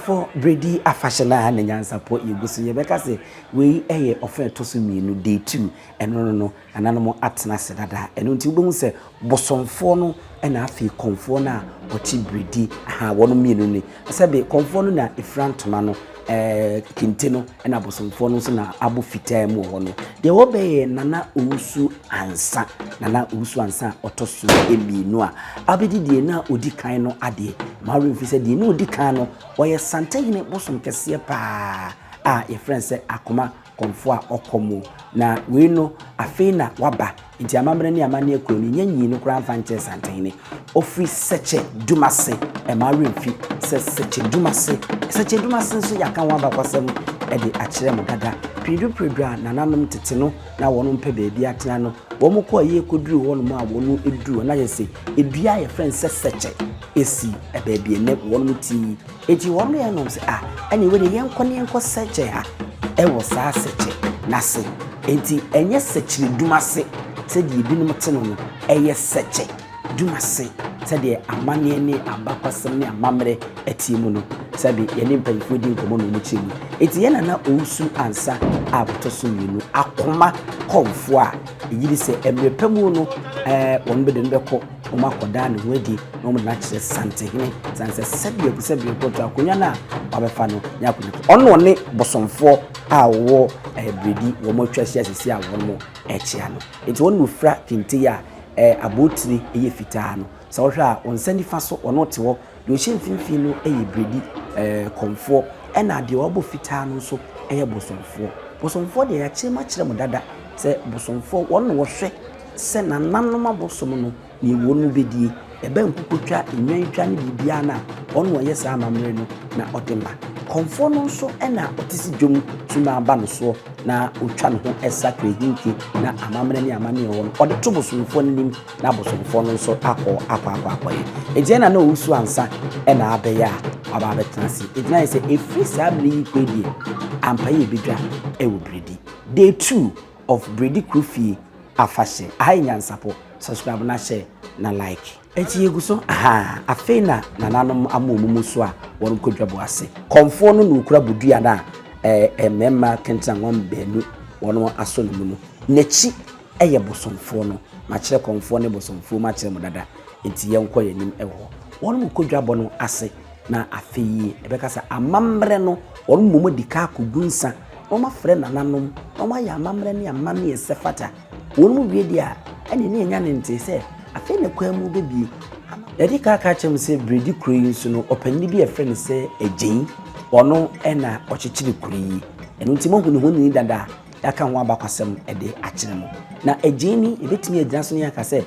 for Bredi afashana and Nyansapo Yugusu Yebekase, we a offer to sumi day 2, and no, an animal at Nasadada, and until Boom say Bosom Fono and Afi Confona or Bredi, ha 1 million. I said, Confona, a front mano. Kintino and Bosom Fonos na Abu Fite Mohono. They obey Nana Usu ansa, Nana Usu ansa, Otosu Ebi Noa. Abidi na Udikaino Ade, Marin Fisa di no Dicano, or a Santehene Bosom Kese pa. Your friend said Akuma Comfoa Okomo. Na we know Afena Waba, into a mamma Amania Kuni, no Grand Fancy Santehene. Ofri Sekyedumasi, a Marin Fi says Sekyedumasi, so ya can wamba kwasem edi achirem dada. Pridra nananum tetino na wonum pe baby atinano. Womu ko ye kodru wonu ma wonu edru na ye se edua ye friend Sekye esi e baby ne wonu ti. Eti wonu ye no se anyway de yenko Sekye ha. E wo sa Sekye na se. Enti enye Sekyedumasi se di binum teno no eye Sekyedumasi. Said amane ne abakwasem ne amamre etimu no sabi yene mpanyifo di nkomo no muchemu eti yana na ousu ansa abotoso minu akoma komfo a yiri se emrepemu no won bede nbeko oma koda ne wedi no mo na kire Santehene sanse sabi poto akonya na wabefa no nyakonya ono ne bosomfo a wo Bredi wo mo twahia sisi a won mo echia no eti won no fra kinti a abotiri eye fitaa no so hwa on sandi fa so ono te wo de ohye mfimfini no eye Bredi komfo ena de wo bo fitaa no so eye bosomfo de ya chema kire mo dada se bosomfo won wo hwe se nananoma bosom no ni wonu bedi ebe nkukutwa enwantwa ne bibia na ono ye sa amamre no na odema komfo no so ena otisi dwom tuma aba no so na otwa no ho esa twehinki na amamre ne amane won ode to bosomfo nim na bosomfo no so akọ ejena na owusu ansa ena abeya aba abetansi ejena se efri sabri kwedie ampaye bidwa ewo Bredi day 2 of Bredi Krufie afashe Nyansapo subscribe na share na like eti yeguso afena nananom amomumu so a won kodwabo ase komfo no no kura budua na memma kentan won benu won aso no mu nechi eye bosomfo no ma kire komfo ne bosomfo ma kire mudada enti yenko yanim ewo won kodwabo no ase na afeyi ebekasa amamre no won mumu dika kogunsa won ma frɛ nananom won ma ya amamre ne amane esefata won mu wie dia ene ne nya ne nte se afena kwamu bebi yadi ka chem se Bredi kuri so no opani bi e friend se ejen ono ena ochechiri kuri eno ntimo hu ne ho ni dada aka ho abakwasem ede akire mo na ejen ni ebetimi agina so ne aka se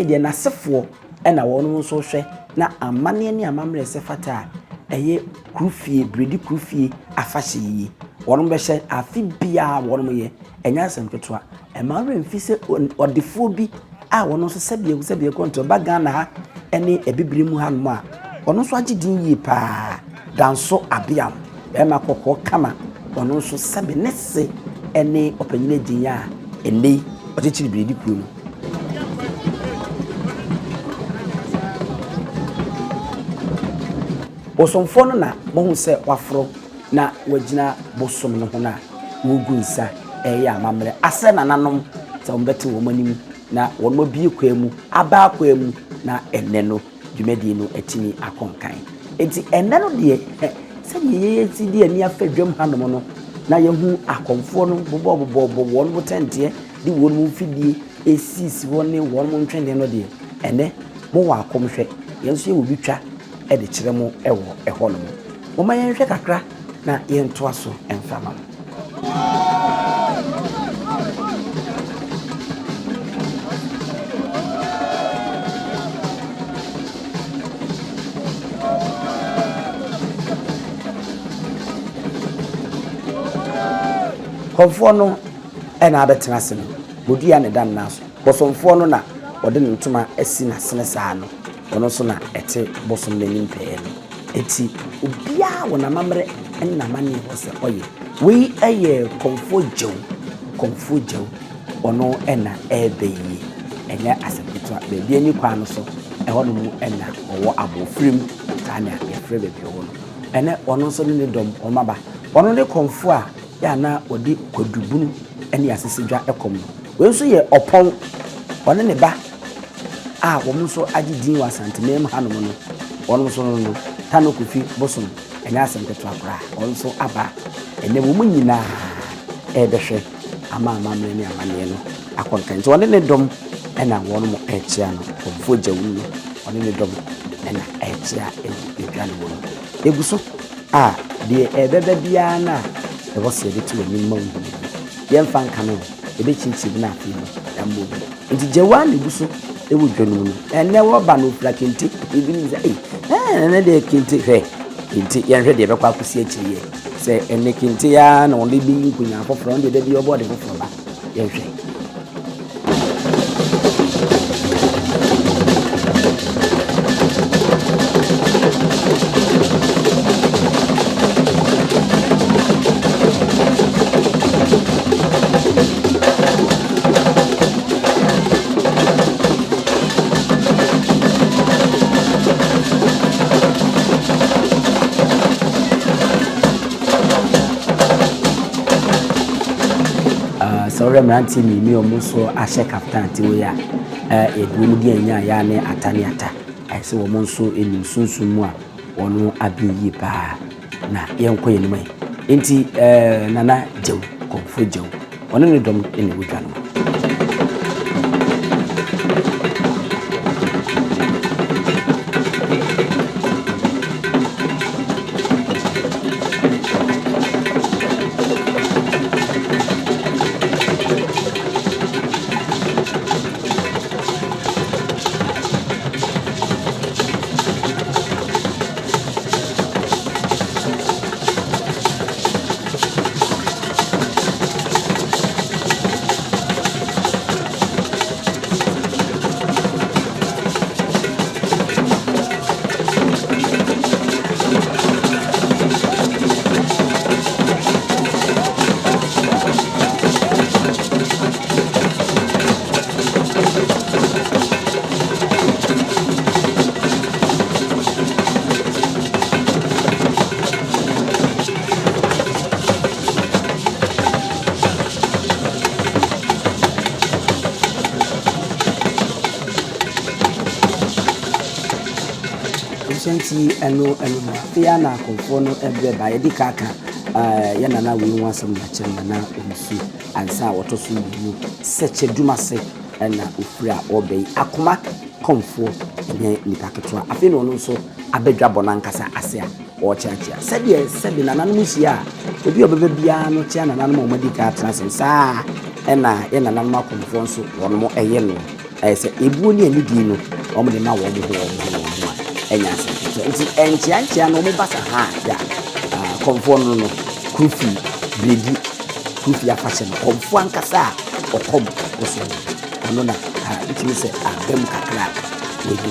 de na sefo ena wono so hwe na amane ne amamre se fata eye Krufie Bredi Krufie afahye yi wono be hye afi bia wono ye enya asem ketwa emare mfise odefo bi a wono so sebie konto ba Ghana ha ene ebibiri mu ha no a wono so agidin yi pa danso Appiah e ma kokko kama wono so sebe nese ene opanyine ginya ene ochechiri Bredi kuru no bosomfo no na mohu se wafro na wagina bosom no ho na wogunsa eya amamre ase nananom se ombete wo manim na wonmo bie kwamu aba kwamu na enne no dwumadi no atini akonkan enti enne no de se ye ti de ani afadwam hanom no na yehu akonfo no bobo won botente di won mu fidie esisi woni won mu ntwende no de enne mo wa akomhwe yenso ye wo bitwa e de kire mo ewo eho no mo ma yenhwe kakra na yentoa so emfama komfo no ena abetena se no bodua ne dan naso bosomfo no na ode ntuma asi na sene saa no ono so na ete bosom n'anim pɛɛ no eti obia wona mamre enna mane ho se oye we eye komfo jew ono ena ebeyi enya asepeto bebi ani kwa no so ɛhɔ no mu ena owo abofrim ta na yefre bebi ho no ene ono so ne dom omaba ono ne konfo a ya na odi kwadubunu ene asesedwa ekom we so ye opon ono ne ba a wo so agidin wa Santehene hanom no ono so no tano kofi Bosom enya asente to akra ono so aba ene wo nyina ebehwe ama amamre ne amane no akonkan nti ono ne dom ena wono mo echia no konfo jawu no ono ne dom ena echia edwa no wono eguso a de ebebe bia na e wo se de to ni mawu ye mfa nka no ebe chinchi na afi no ya mbo nti jawa ne guso ewu dwanu no ene wo ba no fla kente ebi ni say ene de kente hwe kente ye hwe de be kwa akosi achiye se ene kente ya na onde bi nkunya afoforo onde de bi obo de foforo ba ye hwe Sorry mranti mi omuso ahye captain ti we ya edum di anya ya ne atane ata ese wo monso enim sunsun mu a wono abiyi pa na yenko yenima enti nana jew konfo jew wono ne dom ene wudwa no Senti eno Appiah na konfo no ebe ba yedi kaka ya nana we nwa asem na kyerem na omusu ansa wotoso mu Sekyedumasi na ofura obey akoma konfo ne nipaketwa afi no no so abedwa bonankasa ase a o kyakya sebe nana no musia obi obebe bia no kya nana no omadi ka transem sa na ya nana no konfo so wono mo eye no se ebuo ni anidi no omo de ma wo mo ho enya se nti enchia no mo basa ha ya konfo no kufi Bredi kufi afashe no konfo ankasa okom oso no na it means abem kakra we do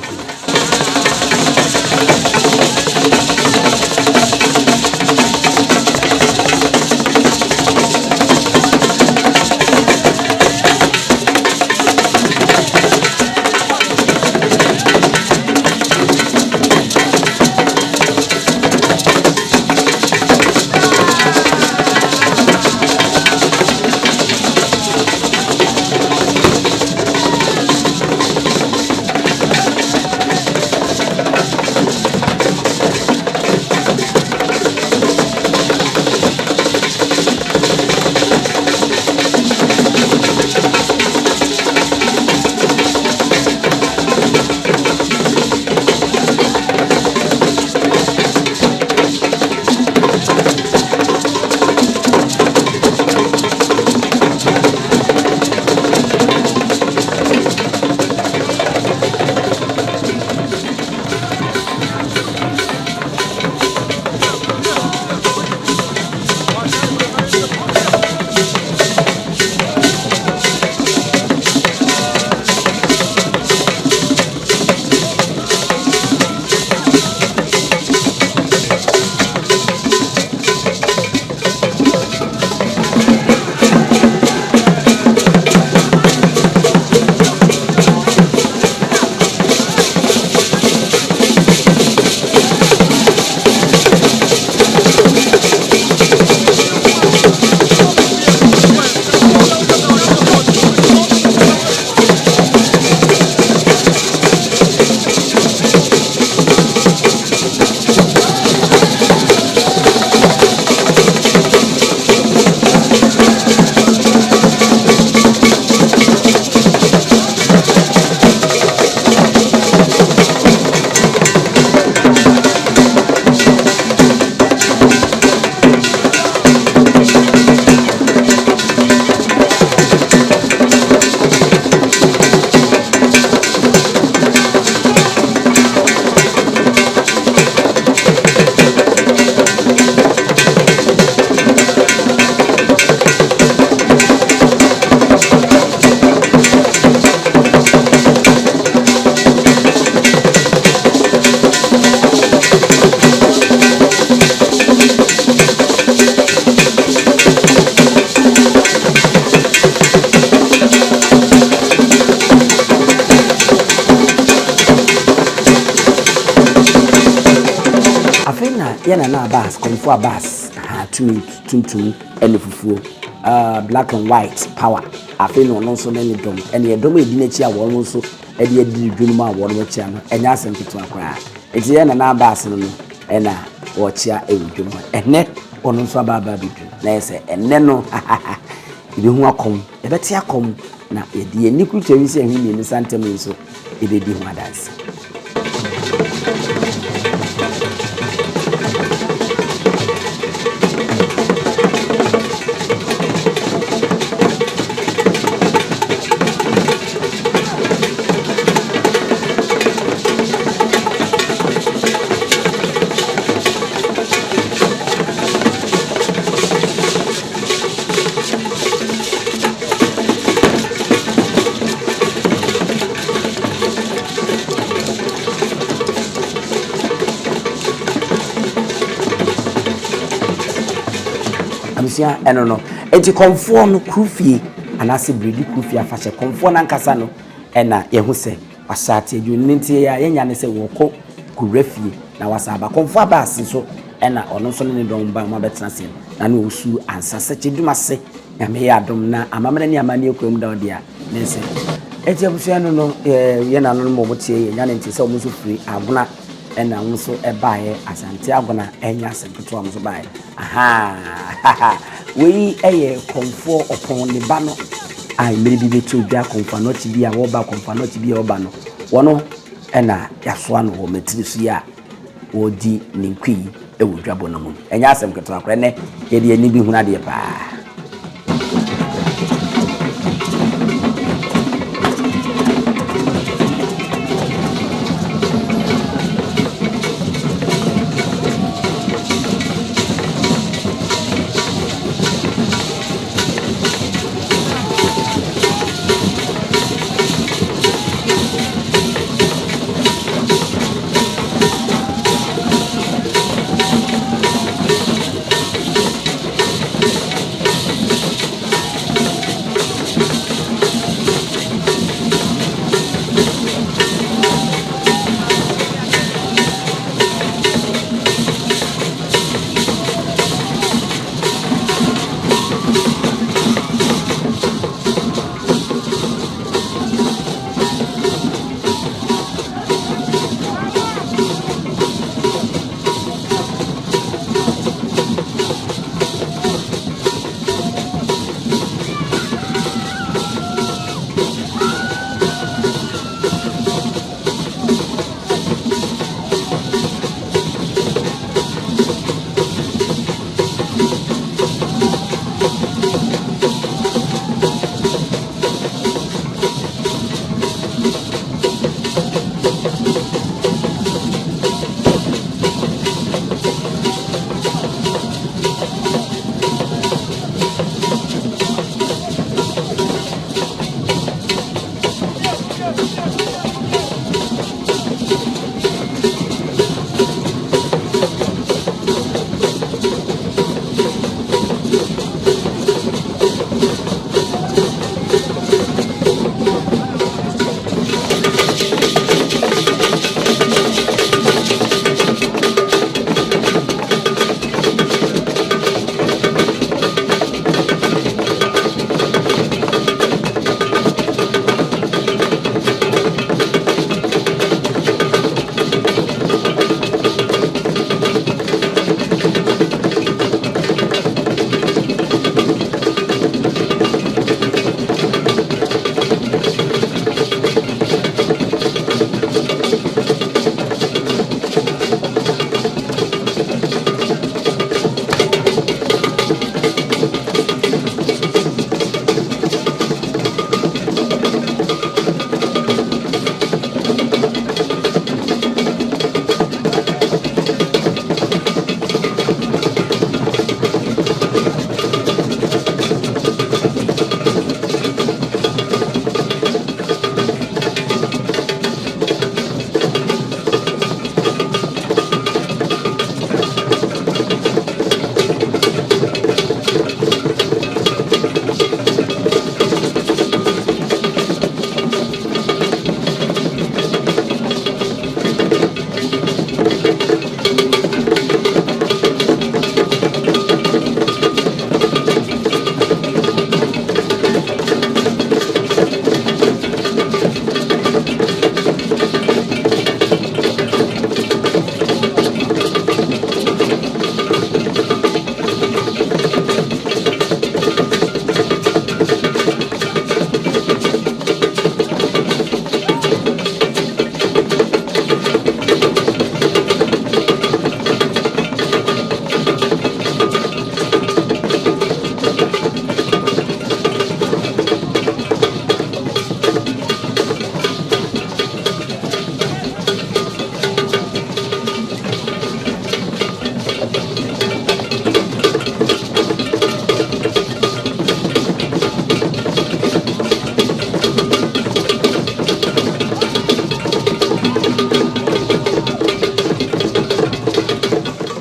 yena na bus comfort bus tuntum ene fufuo black and white power afi no no so na ni dom ene dom edi na chi a wo no so edi edi dwunum a wo no chi ano enya asem keto akwa eti yena na bus no ena wo chi a ewudwum ene ono so ababa bidu na ese ene no ibi hu akom ebeti akom na edi eni kutu wi se hwi ni Santehene so ebe di hu adanse eno no enti komfo no krufie anase Bredi krufie afache komfo na nkasa no ena ye hu se wasate adwuni ntie ya yenya ne se woko kurafie na wasaba komfo abase so ena ono so ne don ba ma betena se na ne osu ansa Sekyedumasi ya me ya adom na amamana ni amani ekwem da odia ne se enti abusua no ye na no mo botie ye nya ne ntie se omuso free aguna ena nso ebae asante aguna enya sempeto amso bae we komfo opon ne ba no ai mere bi betu bia komfo no ti bia wo ba komfo no ti bia wo ba no wono ena yasoa no wo metiri su ya wo di ninkwi ewudwabo no mu enya asem keto akora ne ye de ani bi huna de pa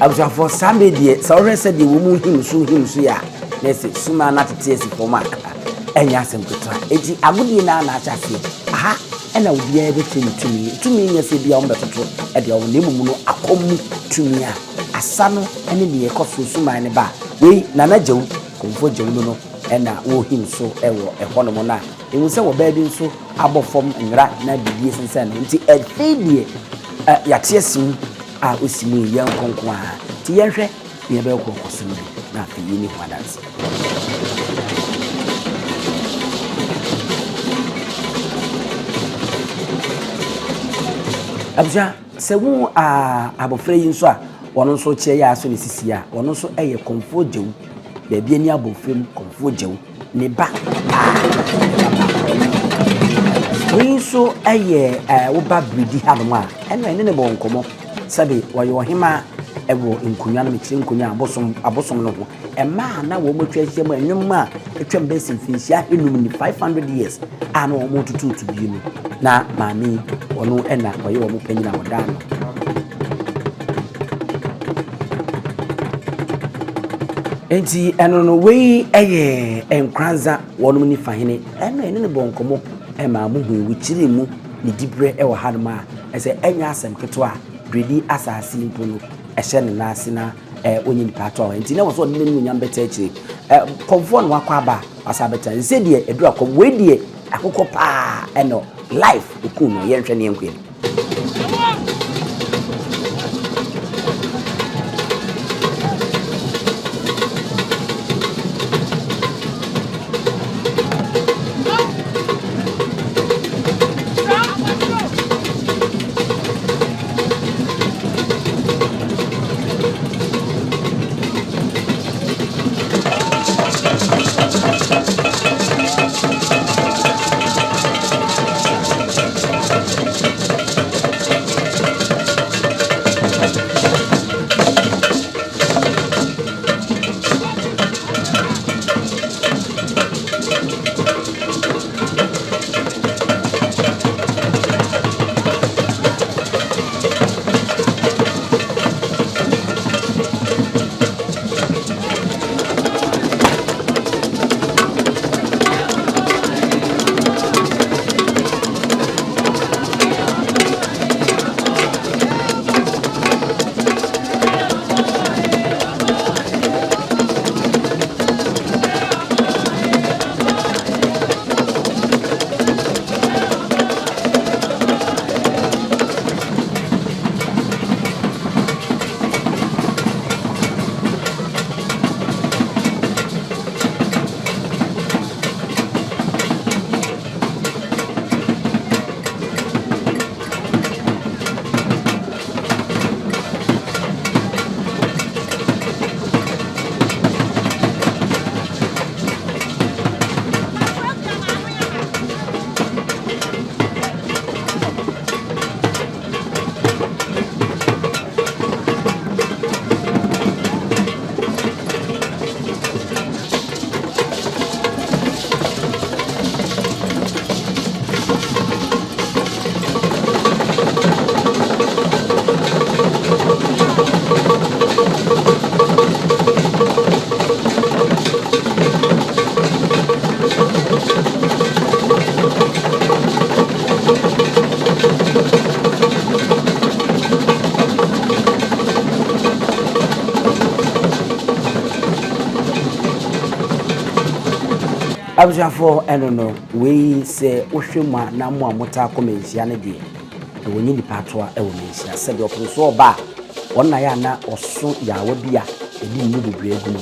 abusua for sambe die so re se de wo mu him so ya na se suma na tete esi forma enya asem keto eti agudi na na achase aha ena obi ya be tumi nya se bia ombe toto e de on nemu no akomu tumi a asano ene de ye koso suma ne ba we na na jewu komfo jewu no ena wo him so ewo ehono mo na ewu se wo ba bi nso abofom nra na bibie sense na nti e fedie ya tiesim a osimu yan konkon a ti yenhwe ye be ko kosom na fi ni kwadanse abja se wo abofra yi nso a wono nso che ya so ne sisi a wono nso eye komfo jewu be bia ni abofrem komfo jewu ne ba we so eye wo ba Bredi hanom a eno ene ne bo nkomo sabe wayo hima ewo nkunya na mekire nkunya abosom no ho ema na wo motwa hye mu enwom a etwam besin finhia enum ni 500 years ana wo motutu bi no na mami wono ena wayo wo panyina wodano enti eno no we eye enkranza wono ni fahene eno ene ne bo nkomo ema mu hu wikire mu ni dibre ewo hadoma ese enya asem keto a Bredi asasi mpono ehye ne nase na onye nipa ato enti na wo so de nemu nyam beta echi komfo no akwa ba asa beta nse de edu akom we de akokọ pa eno life oku no ye nhwe ne enkwem abjafo eno we se ohwema na mo amota komensia ne de e wonyi ni patoa e wo mensia se de oponso oba wonna ya na oso ya wabia edi ni bebre egu no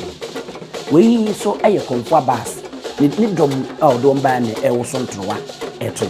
we so eye konfo bas ni dom dom ba ne e wo so ntrowa eto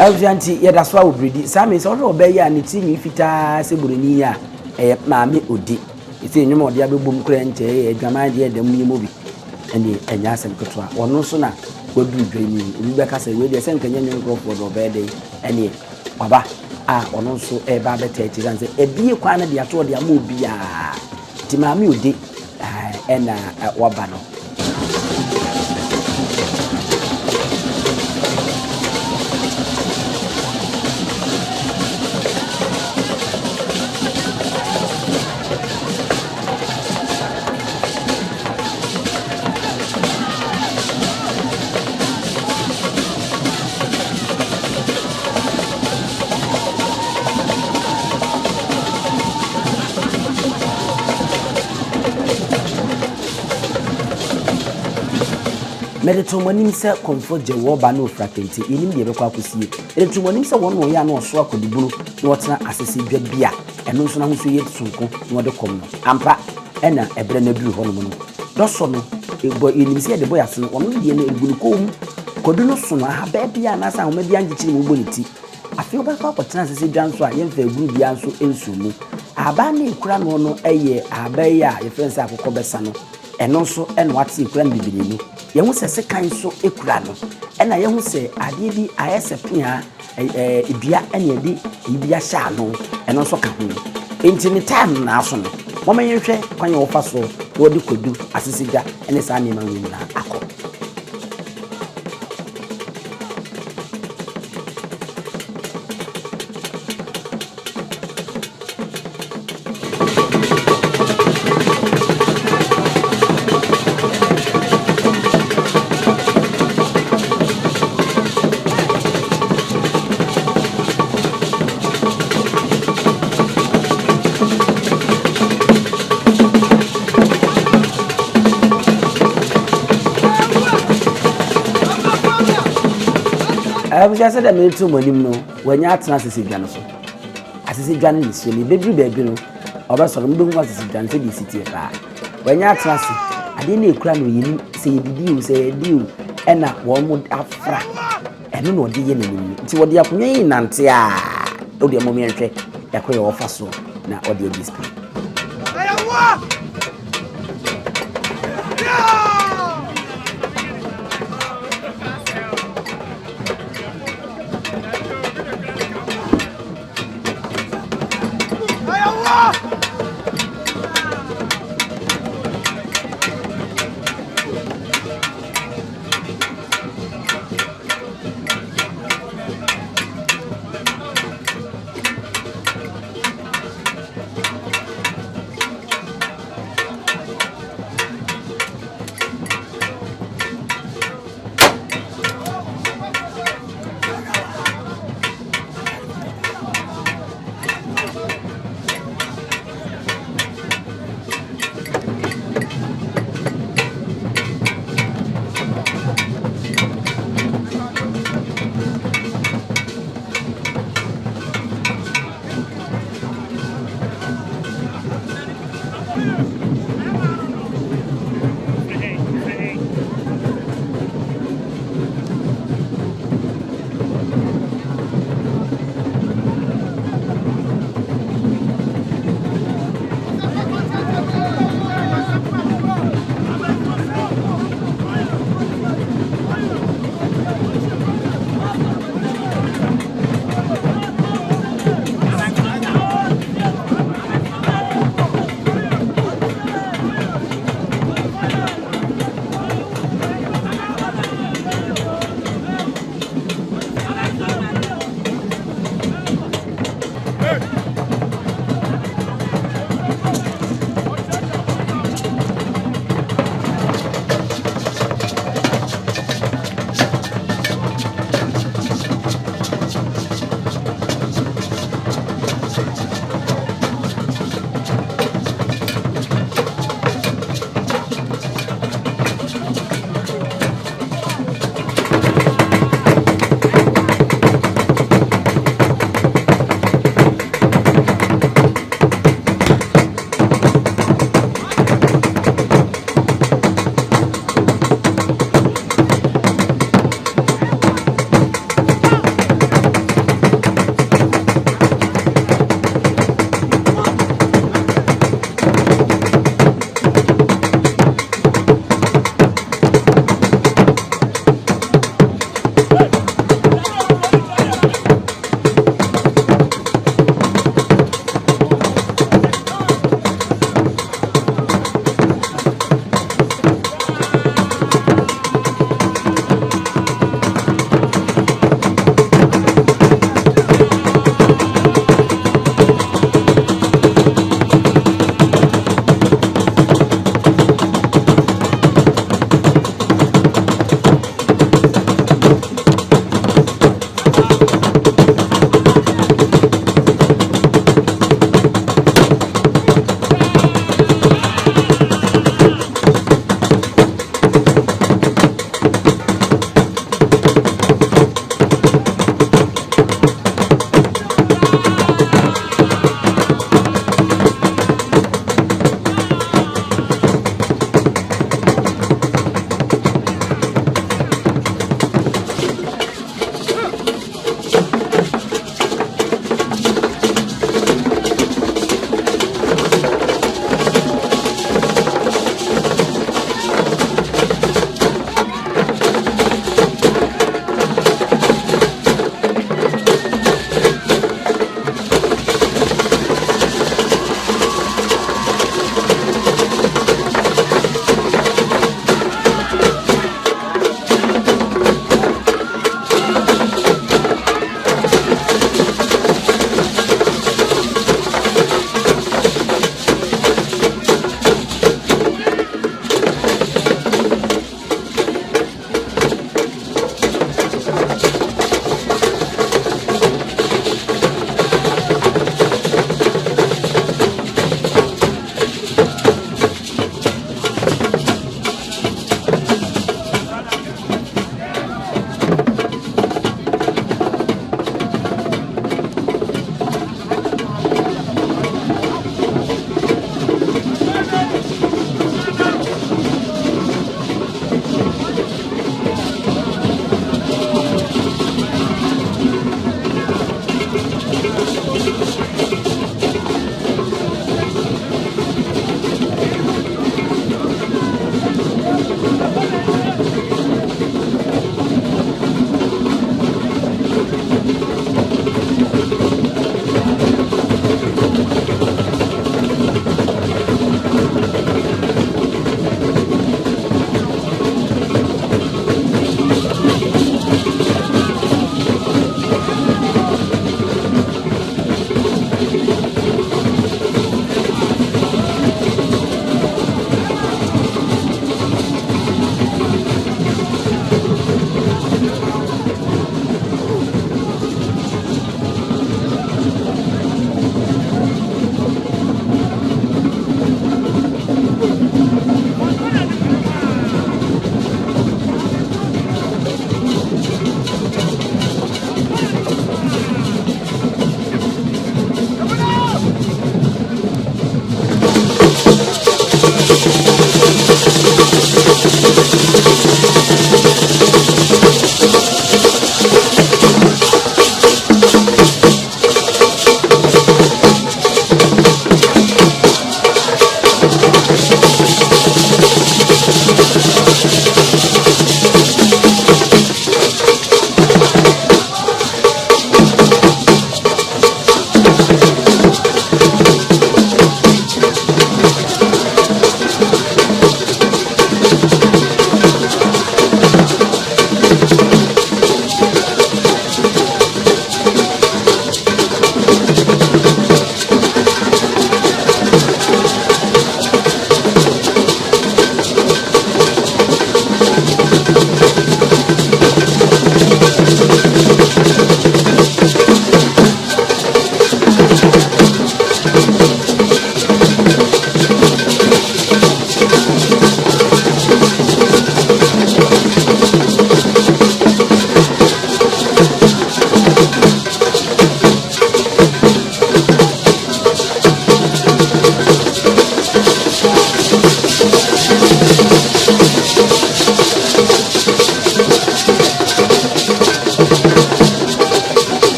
Abujanti yɛda so a Bredi Sami sɛ ɔno ɔbɛyɛ a ne timi fitaa sɛ buroni a maame odi ɛsɛ nnwom ɔde abɛbom kora nkyɛ adwaman deɛ da mu yɛ bi ɛne ɛnya asɛm ketewa ɔno nso na wadu dwani obi bɛka sɛ wei deɛ sɛ nkanya nnwom nkurɔfoɔ de ɔbɛyɛ dɛ ɛne waba a ɔno nso ɛba bɛta akyi sɛ ɛbie kwan no de ato ɔde ama obiaa nti maame odi ɛna waba no Meditomonim se comfort je wo ba no frakenti enim de bekwa akosie meditomonim se won no ya na oso akodibunu na wotena asese dwa bia eno nso na ho so ye tsunko na wode kom no ampa ena ebre na duru hono no doso no ebo enim se de boy ase no wono de na egunu kom kodu no so no ha ba bia na sa ho ma bia ngichiri mo boniti afi obekwa akotena asese dwa nso a ye mfa egunu bia nso ensu mu aba na ekura no no eye aba ya ye fense akokọ besa no eno nso eno wate ekura no bibiri no yehu se sekan so ekura no ena yehu se ade bi ayese pia ebia ene ade ebia sha no eno so ka ho enti ni time na aso no mama yenhwe kwan ye wo fa so wo de kodu asisiga ene sa ne ma wi na akọ Abusha said that me too money no when you atena asese dwa no so asese dwa no so ni bedru bebi no obaso no mbehu asese dwa no se di city pa when you atena ase ade na ekura no yini se yedidi o se yedi o ena wo mo afra eno no de ye na ni nti wo de akonwa yi nante a o de mo mienhwe yakoye wo fa so na o de display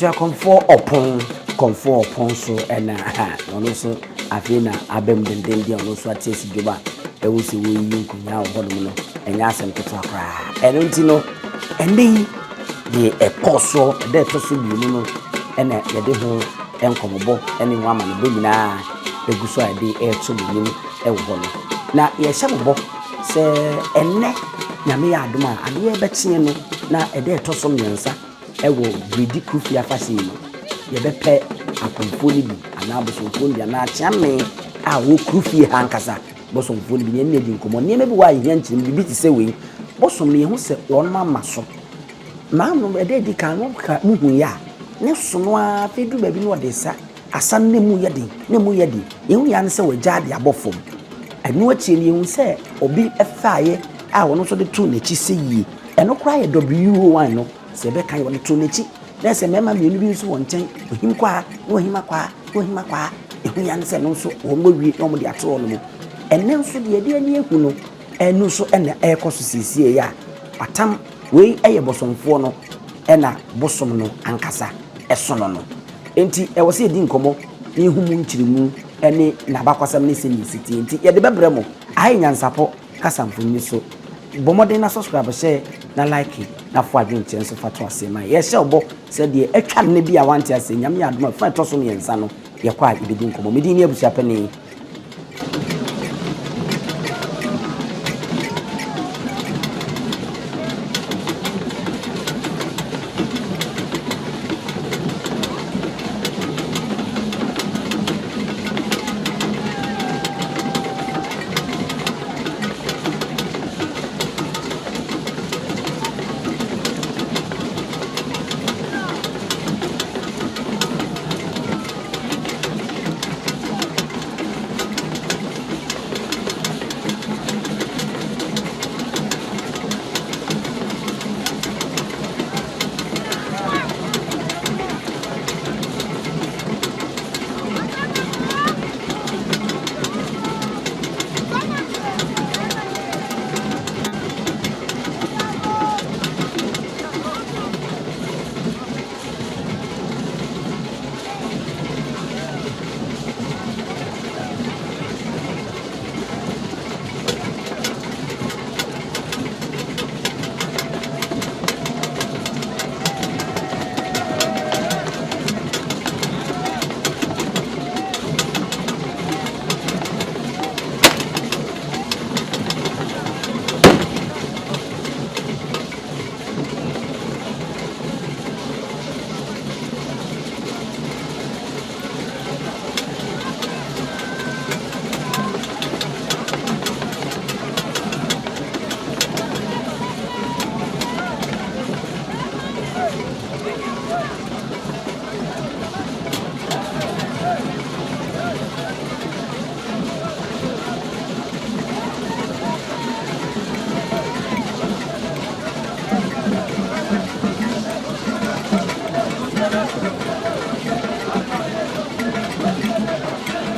abusua comfort upon so and ono so afei na abem denden dia ono so atesi djoba e wo se wo yi nkunya wo hono no enya asem keto akra eno nti no ende de ekoso de toso bi no ena ye de ho enkomobo ene ho ama no bo nyina eguso ade e to bi ni e wo hono na ye hye mobo se enne nyame ya adoma ade e betie no na ede toso myensa e wo Bredi kufia fase no ye bepe akonfo ni bi ana bosomfo ni ana chiame a wo kufie hankasa bosomfo ni bi ne di nkomo ne me bi wa ye nkyim bi ti se we bosom ne hu se won mama so na no ede di kan no ka muhu ya ne so no a fedu ba bi no de sa asan ne mu ye di ehu ya ne se wagya de abofom anu achi ne hu se obi efaaye a wono so de tu na chi se yi eno kra ye W1 no se be kan won tu na chi na se mema me nu bi so won chen ohim kwa no ohima kwa ehu ya ne se no so wo mowie no mo de ato no mo enne nso de ade ani ehu no enu so ena ekoso sisie ya atam wei eye bosomfo no ena bosom no ankasa esono no enti e wo se di nkomo ni hu mu nkyirimu ene na bakwasam ne se ni siti enti ye de bebre mo ai nyansapo kasamfo ni so bomoden na subscribe share na like na fo adwen nso fato ase ma ye hye obo se de atwa ne bia wanti ase nyame adoma fa to so yensa no ye kwa ibedi nkomo medi ni abusua pani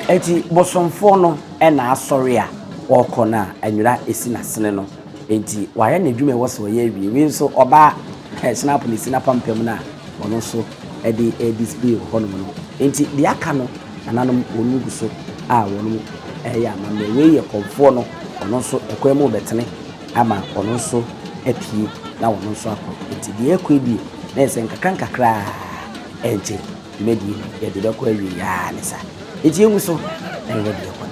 eti bosomfo no ena asori a wokona anwura esi na sene no enti waye na dwuma wo so ye awie wi nso oba snap police na pampam na ono so edi display hono no enti de aka no nananom onugu so a wono ya ma we ye komfo no ono so ekwemu betene ama ono so apie na wono so akọ enti de ekwe bi na ese nkakra enti medi ye de bekọ awie ya ne sa eti engu so na ye de bekọ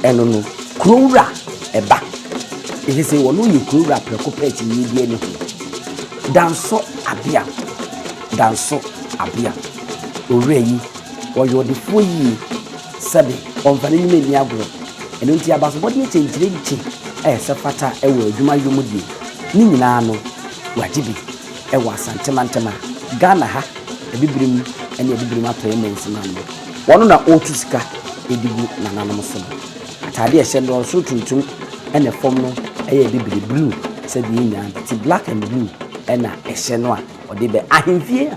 enono krura eba ihe se wono ye krura preko pet ni die ni danso Appiah danso Appiah owura yi oyo de fo yi sebe onfane ni meni agro eno nti abaso body chenchire nchi se fata ewo adwuma yomudie ni nyina no wajibi ewo asantema Ghana ha ebibirim ene ebibirim atoye mensima no wono na otusika edigu na nanom so atade ehye ndo so tuntum ene fom no ebibiri blue said nya ti black and blue ena ehye no a ode be ahemfie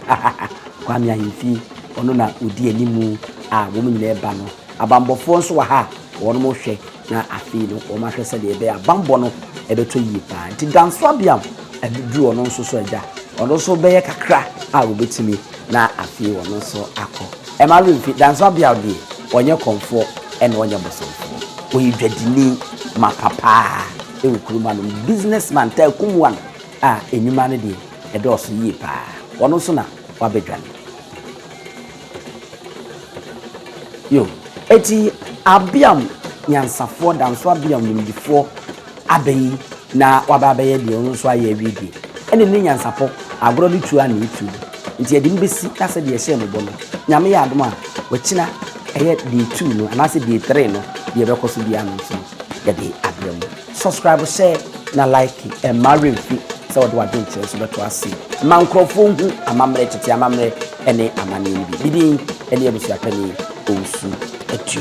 kwa mi ahemfie ono na odi animu a wo mu nyina eba no abambofo nso wa ha wono mo hwe na afi no wo ma hwe said ebe abambo no ebeto yi pa nti danso abiam ebidu ono nso so agya ono so be ye kakra a wo betimi na afi wono so akọ emaru mfi danso abia odi onye konfo ena onye bosomfo oyi dwadini mapapa ewukuruma no businessman ta kumwan a enyuma ne de edoso yi pa wono so na wabedwane yo eti abiam nyansafo danso abiam nimdifo abeyi na wababaye de ono so aye awidi ene ne nyansapo agoro de tuwa na itu nti edi mbesi kase de ehye no bono nyame ya adom a wakina eye de 2 no anase de 3 no de bekoso bia no so ya de abiam subscribe share na like and marry fi so what do I do so beto ase mankrofo hu amamre tete amamre ene amane bi bidin ene ebusu akani osu atu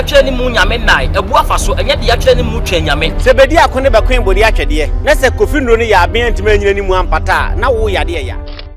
ya twani mu nyame nai ebu afaso enye de ya twani mu twa nyame se bedi akone be kwen bodi atwede na se kofi nro ne ya aben ntime nyina ni mu ampata na wo yade ya